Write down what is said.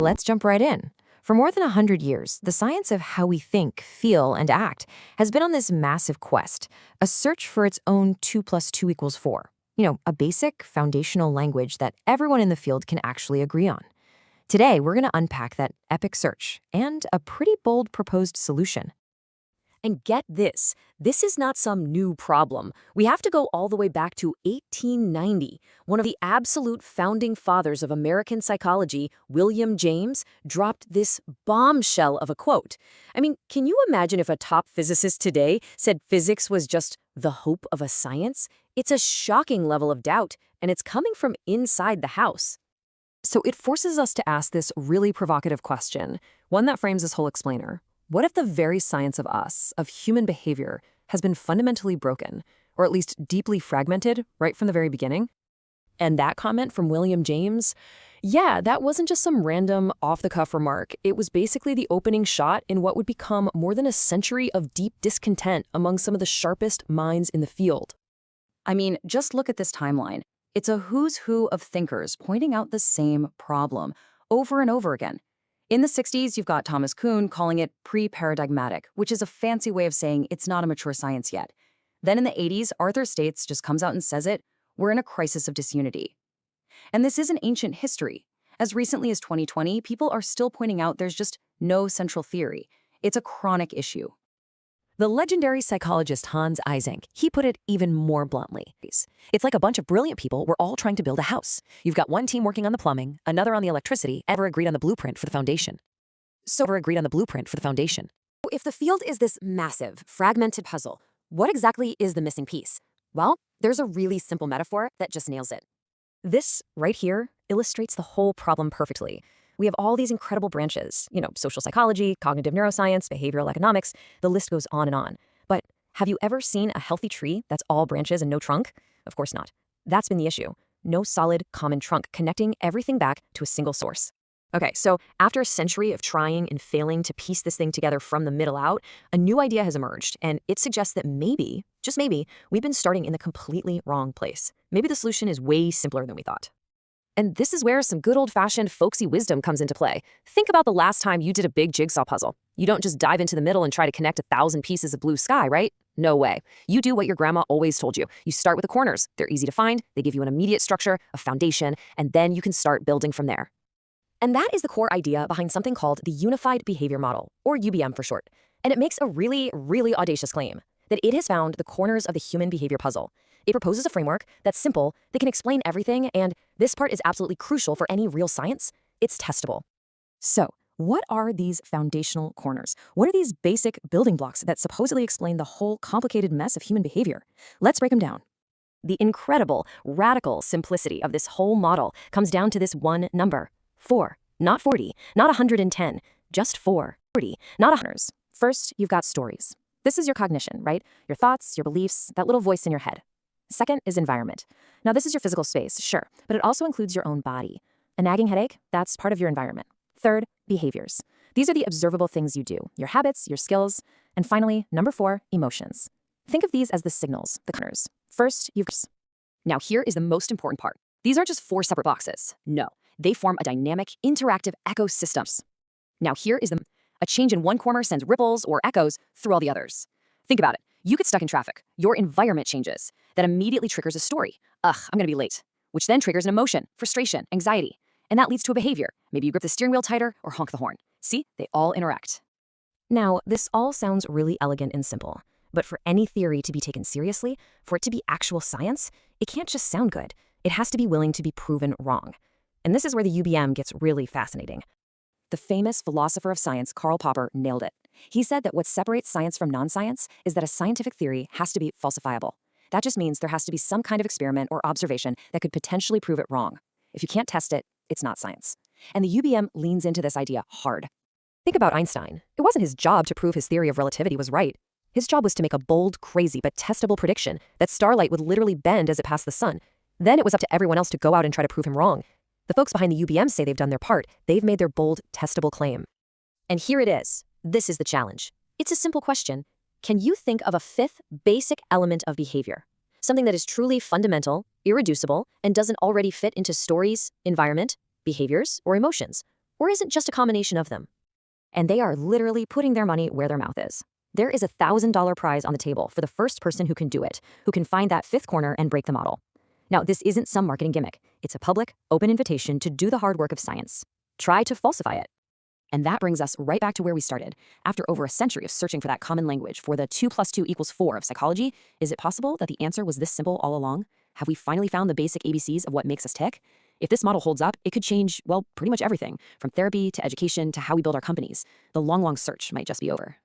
Let's jump right in. For more than 100 years, the science of how we think, feel, and act has been on this massive quest, a search for its own 2 plus 2 equals 4. A basic, foundational language that everyone in the field can actually agree on. Today, we're going to unpack that epic search and a pretty bold proposed solution. And get this is not some new problem. We have to go all the way back to 1890. One of the absolute founding fathers of American psychology, William James, dropped this bombshell of a quote. I mean, can you imagine if a top physicist today said physics was just the hope of a science? It's a shocking level of doubt, and it's coming from inside the house. So it forces us to ask this really provocative question, one that frames this whole explainer. What if the very science of us, of human behavior, has been fundamentally broken, or at least deeply fragmented, right from the very beginning? And that comment from William James, yeah, that wasn't just some random off-the-cuff remark. It was basically the opening shot in what would become more than a century of deep discontent among some of the sharpest minds in the field. I mean, just look at this timeline. It's a who's who of thinkers pointing out the same problem over and over again. In the 60s, you've got Thomas Kuhn calling it pre-paradigmatic, which is a fancy way of saying it's not a mature science yet. Then in the 80s, Arthur States just comes out and says it, we're in a crisis of disunity. And this isn't ancient history. As recently as 2020, people are still pointing out there's just no central theory. It's a chronic issue. The legendary psychologist Hans Eysenck, he put it even more bluntly. It's like a bunch of brilliant people were all trying to build a house. You've got one team working on the plumbing, another on the electricity, ever agreed on the blueprint for the foundation. If the field is this massive, fragmented puzzle, what exactly is the missing piece? Well, there's a really simple metaphor that just nails it. This right here illustrates the whole problem perfectly. We have all these incredible branches, social psychology, cognitive neuroscience, behavioral economics, the list goes on and on. But have you ever seen a healthy tree that's all branches and no trunk? Of course not. That's been the issue. No solid, common trunk connecting everything back to a single source. Okay, so after a century of trying and failing to piece this thing together from the middle out, a new idea has emerged, and it suggests that maybe, just maybe, we've been starting in the completely wrong place. Maybe the solution is way simpler than we thought. And this is where some good old-fashioned folksy wisdom comes into play. Think about the last time you did a big jigsaw puzzle. You don't just dive into the middle and try to connect 1,000 pieces of blue sky, right? No way. You do what your grandma always told you. You start with the corners. They're easy to find, they give you an immediate structure, a foundation, and then you can start building from there. And that is the core idea behind something called the Unified Behavior Model, or UBM for short. And it makes a really, really audacious claim that it has found the corners of the human behavior puzzle. It proposes a framework that's simple, that can explain everything, and this part is absolutely crucial for any real science. It's testable. So, what are these foundational corners? What are these basic building blocks that supposedly explain the whole complicated mess of human behavior? Let's break them down. The incredible, radical simplicity of this whole model comes down to this one number, 4. Not 40, not 110, just 4. 40, not 100. First, you've got stories. This is your cognition, right? Your thoughts, your beliefs, that little voice in your head. Second is environment. Now, this is your physical space, sure, but it also includes your own body. A nagging headache, that's part of your environment. Third, behaviors. These are the observable things you do, your habits, your skills. And finally, number 4, emotions. Think of these as the signals, the corners. First, Now, here is the most important part. These aren't just 4 separate boxes. No, they form a dynamic, interactive ecosystem. Now, here is a change in one corner sends ripples or echoes through all the others. Think about it. You get stuck in traffic. Your environment changes. That immediately triggers a story. Ugh, I'm gonna be late. Which then triggers an emotion, frustration, anxiety. And that leads to a behavior. Maybe you grip the steering wheel tighter or honk the horn. See, they all interact. Now, this all sounds really elegant and simple. But for any theory to be taken seriously, for it to be actual science, it can't just sound good. It has to be willing to be proven wrong. And this is where the UBM gets really fascinating. The famous philosopher of science, Karl Popper, nailed it. He said that what separates science from non-science is that a scientific theory has to be falsifiable. That just means there has to be some kind of experiment or observation that could potentially prove it wrong. If you can't test it, it's not science. And the UBM leans into this idea hard. Think about Einstein. It wasn't his job to prove his theory of relativity was right. His job was to make a bold, crazy, but testable prediction that starlight would literally bend as it passed the sun. Then it was up to everyone else to go out and try to prove him wrong. The folks behind the UBM say they've done their part. They've made their bold, testable claim. And here it is. This is the challenge. It's a simple question. Can you think of a 5th basic element of behavior? Something that is truly fundamental, irreducible, and doesn't already fit into stories, environment, behaviors, or emotions? Or is it just a combination of them? And they are literally putting their money where their mouth is. There is a $1,000 prize on the table for the first person who can do it, who can find that fifth corner and break the model. Now, this isn't some marketing gimmick. It's a public, open invitation to do the hard work of science. Try to falsify it. And that brings us right back to where we started. After over a century of searching for that common language for the 2 + 2 = 4 of psychology, is it possible that the answer was this simple all along? Have we finally found the basic ABCs of what makes us tick? If this model holds up, it could change, well, pretty much everything, from therapy to education to how we build our companies. The long, long search might just be over.